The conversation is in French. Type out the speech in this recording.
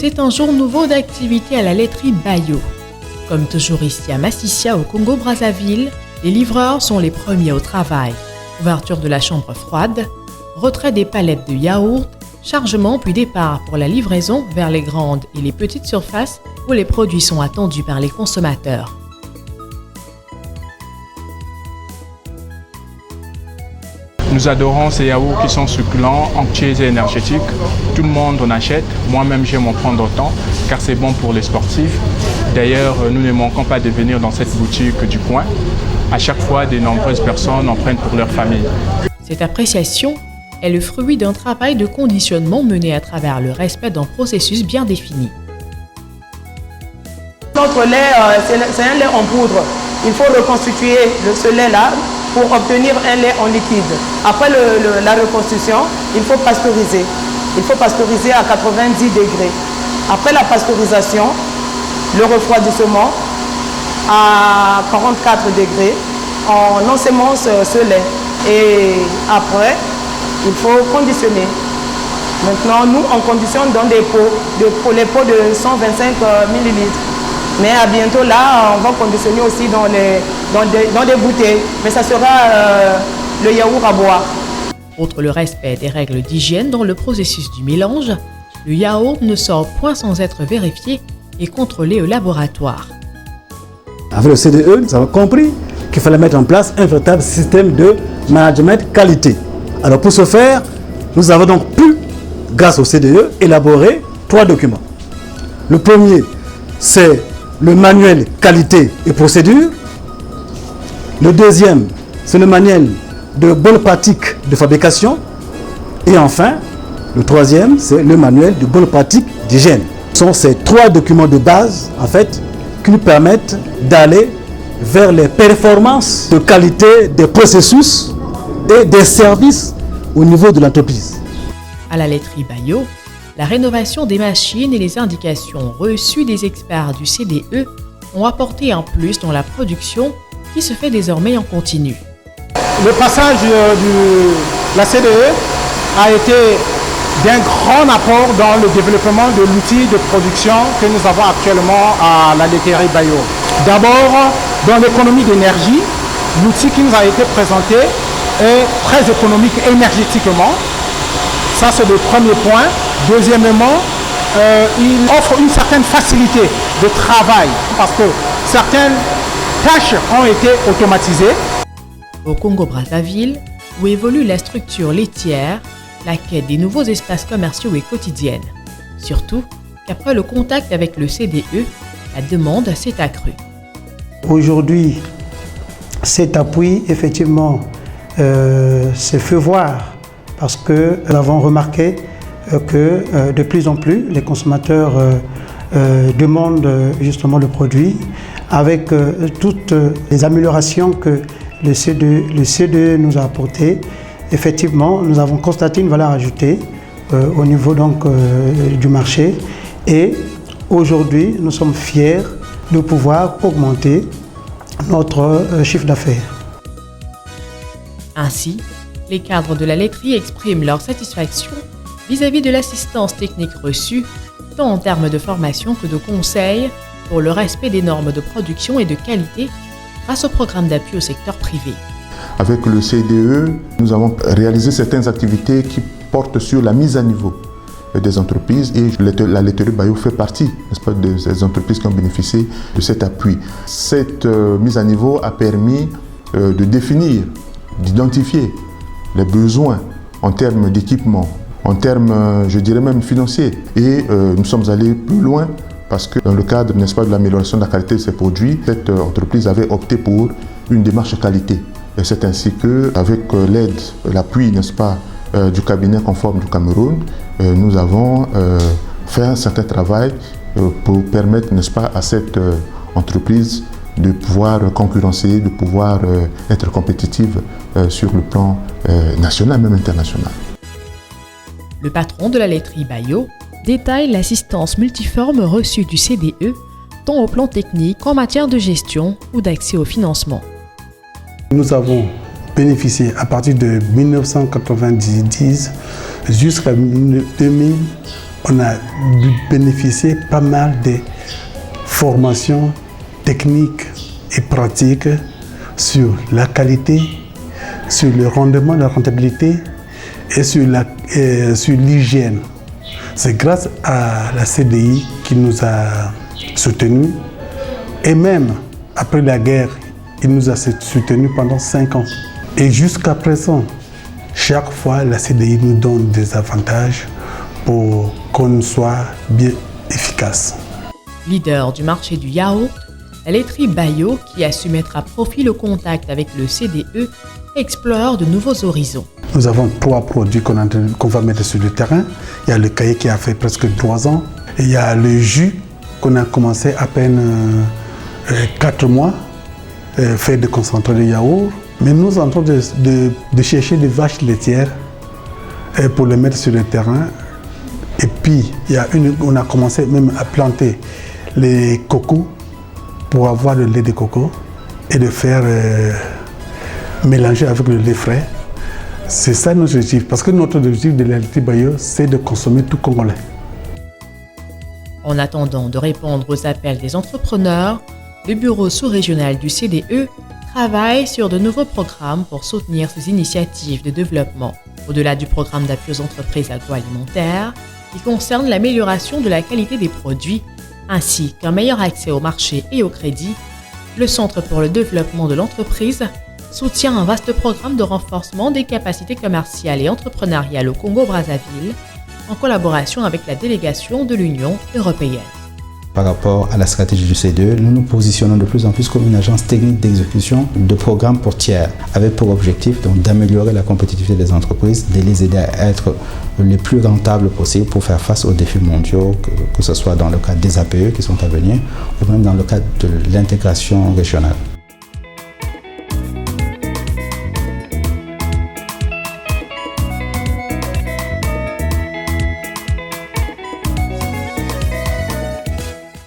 C'est un jour nouveau d'activité à la laiterie Bayo. Comme toujours ici à Massissia au Congo-Brazzaville, les livreurs sont les premiers au travail. Ouverture de la chambre froide, retrait des palettes de yaourt, chargement puis départ pour la livraison vers les grandes et les petites surfaces où les produits sont attendus par les consommateurs. Nous adorons ces yaourts qui sont succulents, entiers et énergétiques. Tout le monde en achète. Moi-même, j'aime en prendre autant car c'est bon pour les sportifs. D'ailleurs, nous ne manquons pas de venir dans cette boutique du coin. À chaque fois, de nombreuses personnes en prennent pour leur famille. Cette appréciation est le fruit d'un travail de conditionnement mené à travers le respect d'un processus bien défini. Notre lait, c'est un lait en poudre. Il faut reconstituer ce lait-là pour obtenir un lait en liquide. Après la reconstitution, il faut pasteuriser. Il faut pasteuriser à 90 degrés. Après la pasteurisation, le refroidissement à 44 degrés, on ensémence ce lait. Et après, il faut conditionner. Maintenant, nous, on conditionne dans des pots, les pots de 125 ml. Mais à bientôt, là, on va conditionner aussi dans des bouteilles. Mais ça sera le yaourt à boire. Outre le respect des règles d'hygiène dans le processus du mélange, le yaourt ne sort point sans être vérifié et contrôlé au laboratoire. Avec le CDE, nous avons compris qu'il fallait mettre en place un véritable système de management qualité. Alors pour ce faire, nous avons donc pu, grâce au CDE, élaborer 3 documents. Le premier, c'est le manuel qualité et procédure. Le deuxième, c'est le manuel de bonnes pratiques de fabrication. Et enfin, le troisième, c'est le manuel de bonnes pratiques d'hygiène. Ce sont ces 3 documents de base, en fait, qui nous permettent d'aller vers les performances de qualité des processus et des services au niveau de l'entreprise. À la laiterie Bayo, la rénovation des machines et les indications reçues des experts du CDE ont apporté un plus dans la production qui se fait désormais en continu. Le passage de la CDE a été d'un grand apport dans le développement de l'outil de production que nous avons actuellement à la laiterie Bayo. D'abord, dans l'économie d'énergie, l'outil qui nous a été présenté est très économique énergétiquement. Ça, c'est le premier point. Deuxièmement, il offre une certaine facilité de travail parce que certaines tâches ont été automatisées. Au Congo-Brazzaville, où évolue la structure laitière, la quête des nouveaux espaces commerciaux est quotidienne. Surtout qu'après le contact avec le CDE, la demande s'est accrue. Aujourd'hui, cet appui, effectivement, se fait voir parce que nous avons remarqué que de plus en plus, les consommateurs demandent justement le produit avec toutes les améliorations que le CDE nous a apportées. Effectivement, nous avons constaté une valeur ajoutée au niveau donc, du marché et aujourd'hui, nous sommes fiers de pouvoir augmenter notre chiffre d'affaires. Ainsi, les cadres de la laiterie expriment leur satisfaction vis-à-vis de l'assistance technique reçue, tant en termes de formation que de conseils pour le respect des normes de production et de qualité grâce au programme d'appui au secteur privé. Avec le CDE, nous avons réalisé certaines activités qui portent sur la mise à niveau des entreprises et la laiterie Bayo fait partie, n'est-ce pas, de ces entreprises qui ont bénéficié de cet appui. Cette mise à niveau a permis de définir, d'identifier les besoins en termes d'équipement, en termes, je dirais même financiers. Et nous sommes allés plus loin parce que dans le cadre, n'est-ce pas, de l'amélioration de la qualité de ces produits, cette entreprise avait opté pour une démarche qualité. Et c'est ainsi qu'avec l'aide, l'appui, n'est-ce pas, du cabinet conforme du Cameroun, nous avons fait un certain travail pour permettre, n'est-ce pas, à cette entreprise de pouvoir concurrencer, de pouvoir être compétitive sur le plan national, même international. Le patron de la laiterie Bayo détaille l'assistance multiforme reçue du CDE, tant au plan technique qu'en matière de gestion ou d'accès au financement. Nous avons bénéficié à partir de 1990 jusqu'à 2000 on a bénéficié pas mal de formations techniques et pratiques sur la qualité, sur le rendement, la rentabilité et sur l'hygiène. C'est grâce à la CDI qui nous a soutenus et même après la guerre, il nous a soutenus pendant 5 ans. Et jusqu'à présent, chaque fois, la CDI nous donne des avantages pour qu'on soit bien efficace. Leader du marché du yaourt, la laiterie Bayo, qui a su mettre à profit le contact avec le CDE, explore de nouveaux horizons. Nous avons 3 produits qu'on va mettre sur le terrain. Il y a le cahier qui a fait presque 3 ans. Et il y a le jus qu'on a commencé à peine 4 mois, fait de concentré de yaourt. Mais nous sommes en train de chercher des vaches laitières pour les mettre sur le terrain. Et puis, on a commencé même à planter les cocos pour avoir le lait de coco et de faire mélanger avec le lait frais. C'est ça notre objectif, parce que notre objectif de la laiterie Bayo, c'est de consommer tout congolais. En attendant de répondre aux appels des entrepreneurs, le bureau sous-régional du CDE travaille sur de nouveaux programmes pour soutenir ces initiatives de développement, au-delà du programme d'appui aux entreprises agroalimentaires, qui concerne l'amélioration de la qualité des produits, ainsi qu'un meilleur accès au marché et au crédit. Le Centre pour le développement de l'entreprise soutient un vaste programme de renforcement des capacités commerciales et entrepreneuriales au Congo-Brazzaville, en collaboration avec la délégation de l'Union européenne. Par rapport à la stratégie du CDE, nous nous positionnons de plus en plus comme une agence technique d'exécution de programmes pour tiers, avec pour objectif d'améliorer la compétitivité des entreprises, de les aider à être les plus rentables possible pour faire face aux défis mondiaux, que ce soit dans le cadre des APE qui sont à venir, ou même dans le cadre de l'intégration régionale.